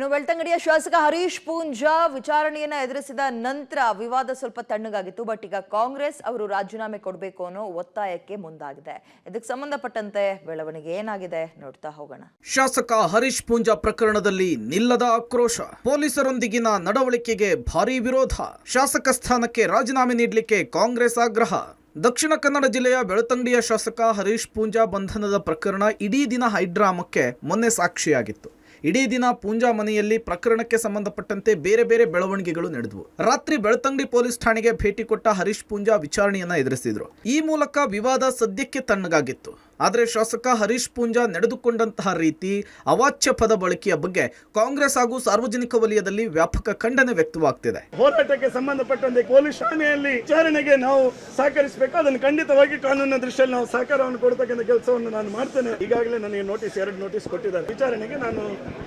ಇನ್ನು ಬೆಳ್ತಂಗಡಿಯ ಶಾಸಕ ಹರೀಶ್ ಪೂಂಜಾ ವಿಚಾರಣೆಯನ್ನ ಎದುರಿಸಿದ ನಂತರ ವಿವಾದ ಸ್ವಲ್ಪ ತಣ್ಣಗಾಗಿತ್ತು. ಬಟ್ ಈಗ ಕಾಂಗ್ರೆಸ್ ಅವರು ರಾಜೀನಾಮೆ ಕೊಡಬೇಕು ಅನ್ನೋ ಒತ್ತಾಯಕ್ಕೆ ಮುಂದಾಗಿದೆ. ಇದಕ್ಕೆ ಸಂಬಂಧಪಟ್ಟಂತೆ ಬೆಳವಣಿಗೆ ಏನಾಗಿದೆ ನೋಡ್ತಾ ಹೋಗೋಣ. ಶಾಸಕ ಹರೀಶ್ ಪೂಂಜಾ ಪ್ರಕರಣದಲ್ಲಿ ನಿಲ್ಲದ ಆಕ್ರೋಶ, ಪೊಲೀಸರೊಂದಿಗಿನ ನಡವಳಿಕೆಗೆ ಭಾರೀ ವಿರೋಧ, ಶಾಸಕ ಸ್ಥಾನಕ್ಕೆ ರಾಜೀನಾಮೆ ನೀಡಲಿಕ್ಕೆ ಕಾಂಗ್ರೆಸ್ ಆಗ್ರಹ. ದಕ್ಷಿಣ ಕನ್ನಡ ಜಿಲ್ಲೆಯ ಬೆಳ್ತಂಗಡಿಯ ಶಾಸಕ ಹರೀಶ್ ಪೂಂಜಾ ಬಂಧನದ ಪ್ರಕರಣ ಇಡೀ ದಿನ ಹೈಡ್ರಾಮಕ್ಕೆ ಮೊನ್ನೆ ಸಾಕ್ಷಿಯಾಗಿತ್ತು. ಇಡೀ ದಿನ ಪೂಂಜಾ ಮನೆಯಲ್ಲಿ ಪ್ರಕರಣಕ್ಕೆ ಸಂಬಂಧಪಟ್ಟಂತೆ ಬೇರೆ ಬೇರೆ ಬೆಳವಣಿಗೆಗಳು ನಡೆದವು. ರಾತ್ರಿ ಬೆಳ್ತಂಗಡಿ ಪೊಲೀಸ್ ಠಾಣೆಗೆ ಭೇಟಿ ಕೊಟ್ಟ ಹರೀಶ್ ಪೂಂಜಾ ವಿಚಾರಣೆಯನ್ನ ಎದುರಿಸಿದ್ರು. ಈ ಮೂಲಕ ವಿವಾದ ಸದ್ಯಕ್ಕೆ ತಣ್ಣಗಾಗಿತ್ತು. ಆದರೆ ಶಾಸಕ ಹರೀಶ್ ಪೂಂಜಾ ನಡೆದುಕೊಂಡಂತಹ ರೀತಿ, ಅವಾಚ್ಯ ಪದ ಬಳಕೆಯ ಬಗ್ಗೆ ಕಾಂಗ್ರೆಸ್ ಹಾಗೂ ಸಾರ್ವಜನಿಕ ವಲಯದಲ್ಲಿ ವ್ಯಾಪಕ ಖಂಡನೆ ವ್ಯಕ್ತವಾಗ್ತಿದೆ. ಹೋರಾಟಕ್ಕೆ ಸಂಬಂಧಪಟ್ಟಂತೆ ಪೊಲೀಸ್ ಠಾಣೆಯಲ್ಲಿ ವಿಚಾರಣೆಗೆ ನಾವು ಸಹಕರಿಸಬೇಕು. ಅದನ್ನು ಖಂಡಿತವಾಗಿ ಕಾನೂನಿನ ದೃಷ್ಟಿಯಲ್ಲಿ ನಾವು ಸಹಕಾರವನ್ನು ಕೊಡತಕ್ಕಂಥ ಕೆಲಸವನ್ನು ನಾನು ಮಾಡ್ತೇನೆ. ಈಗಾಗಲೇ ನನಗೆ ಎರಡು ನೋಟಿಸ್ ಕೊಟ್ಟಿದ್ದಾರೆ. ವಿಚಾರಣೆಗೆ ನಾನು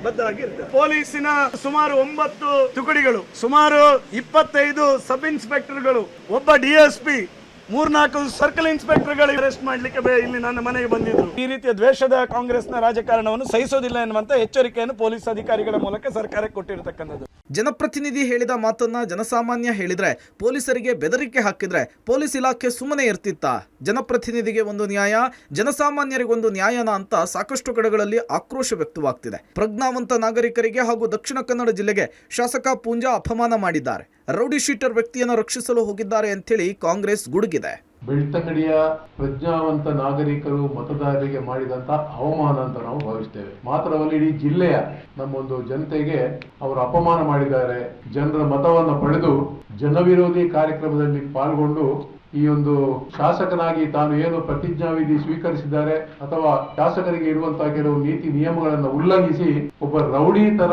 ಬದ್ಧವಾಗಿರ್ತೇನೆ. ಪೊಲೀಸಿನ ಸುಮಾರು 9 ತುಕಡಿಗಳು, ಸುಮಾರು 25 ಸಬ್ ಇನ್ಸ್ಪೆಕ್ಟರ್ಗಳು, ಒಬ್ಬ ಡಿಎಸ್ಪಿ, 3-4 ಸರ್ಕಲ್ ಇನ್ಸ್ಪೆಕ್ಟರ್ಗಳು ಅರೆಸ್ಟ್ ಮಾಡಲಿಕ್ಕೆ ಇಲ್ಲಿ ನನ್ನ ಮನೆಗೆ ಬಂದಿದ್ರು. ಈ ರೀತಿಯ ದ್ವೇಷದ ಕಾಂಗ್ರೆಸ್ನ ರಾಜಕಾರಣವನ್ನು ಸಹಿಸೋದಿಲ್ಲ ಎನ್ನುವಂತ ಎಚ್ಚರಿಕೆಯನ್ನು ಪೊಲೀಸ್ ಅಧಿಕಾರಿಗಳ ಮೂಲಕ ಸರ್ಕಾರಕ್ಕೆ ಕೊಟ್ಟಿರತಕ್ಕಂಥದ್ದು. ಜನಪ್ರತಿನಿಧಿ ಹೇಳಿದ ಮಾತನ್ನ ಜನಸಾಮಾನ್ಯ ಹೇಳಿದ್ರೆ, ಪೊಲೀಸರಿಗೆ ಬೆದರಿಕೆ ಹಾಕಿದ್ರೆ ಪೊಲೀಸ್ ಇಲಾಖೆ ಸುಮ್ಮನೆ ಇರ್ತಿತ್ತ? ಜನಪ್ರತಿನಿಧಿಗೆ ಒಂದು ನ್ಯಾಯ, ಜನಸಾಮಾನ್ಯರಿಗೊಂದು ನ್ಯಾಯನ ಅಂತ ಸಾಕಷ್ಟು ಕಡೆಗಳಲ್ಲಿ ಆಕ್ರೋಶ ವ್ಯಕ್ತವಾಗ್ತಿದೆ. ಪ್ರಜ್ಞಾವಂತ ನಾಗರಿಕರಿಗೆ ಹಾಗೂ ದಕ್ಷಿಣ ಕನ್ನಡ ಜಿಲ್ಲೆಗೆ ಶಾಸಕ ಪೂಂಜಾ ಅಪಮಾನ ಮಾಡಿದ್ದಾರೆ. ರೌಡಿ ಶೀಟರ್ ವ್ಯಕ್ತಿಯನ್ನು ರಕ್ಷಿಸಲು ಹೋಗಿದ್ದಾರೆ ಅಂತೇಳಿ ಕಾಂಗ್ರೆಸ್ ಗುಡುಗಿದೆ. ಬೆಳ್ತಂಗಡಿಯ ಪ್ರಜ್ಞಾವಂತ ನಾಗರಿಕರು ಮತದಾರರಿಗೆ ಮಾಡಿದಂತ ಅವಮಾನ ಅಂತ ನಾವು ಭಾವಿಸ್ತೇವೆ. ಮಾತ್ರವಲ್ಲ, ಇಡೀ ಜಿಲ್ಲೆಯ ನಮ್ಮೊಂದು ಜನತೆಗೆ ಅವರು ಅಪಮಾನ ಮಾಡಿದ್ದಾರೆ. ಜನರ ಮತವನ್ನು ಪಡೆದು ಜನವಿರೋಧಿ ಕಾರ್ಯಕ್ರಮದಲ್ಲಿ ಪಾಲ್ಗೊಂಡು ಈ ಒಂದು ಶಾಸಕನಾಗಿ ತಾನು ಏನು ಪ್ರತಿಜ್ಞಾವಿಧಿ ಸ್ವೀಕರಿಸಿದ್ದಾರೆ ಅಥವಾ ಶಾಸಕರಿಗೆ ಇರುವಂತಹ ಕೆಲವು ನೀತಿ ನಿಯಮಗಳನ್ನು ಉಲ್ಲಂಘಿಸಿ ಒಬ್ಬ ರೌಡಿ ತರ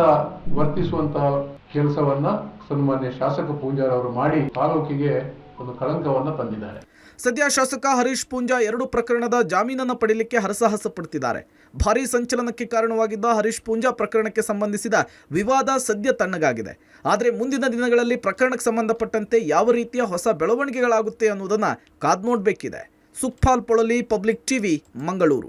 ವರ್ತಿಸುವಂತಹ ಕೆಲಸವನ್ನ ಸನ್ಮಾನ್ಯ ಶಾಸಕ ಪೂಂಜಾರ್ ಅವರು ಮಾಡಿ ತಾಲೂಕಿಗೆ ಒಂದು ಕಳಂಕವನ್ನ ತಂದಿದ್ದಾರೆ. ಸದ್ಯ ಶಾಸಕ ಹರೀಶ್ ಪೂಂಜಾ 2 ಪ್ರಕರಣದ ಜಾಮೀನನ್ನು ಪಡೆಯಲಿಕ್ಕೆ ಹರಸಾಹಸ ಪಡುತ್ತಿದ್ದಾರೆ. ಭಾರೀ ಸಂಚಲನಕ್ಕೆ ಕಾರಣವಾಗಿದ್ದ ಹರೀಶ್ ಪೂಂಜಾ ಪ್ರಕರಣಕ್ಕೆ ಸಂಬಂಧಿಸಿದ ವಿವಾದ ಸದ್ಯ ತಣ್ಣಗಾಗಿದೆ. ಆದರೆ ಮುಂದಿನ ದಿನಗಳಲ್ಲಿ ಪ್ರಕರಣಕ್ಕೆ ಸಂಬಂಧಪಟ್ಟಂತೆ ಯಾವ ರೀತಿಯ ಹೊಸ ಬೆಳವಣಿಗೆಗಳಾಗುತ್ತೆ ಅನ್ನೋದನ್ನ ಕಾದ್ ನೋಡಬೇಕಿದೆ. Sukhpal Polali, public TV, Mangaluru.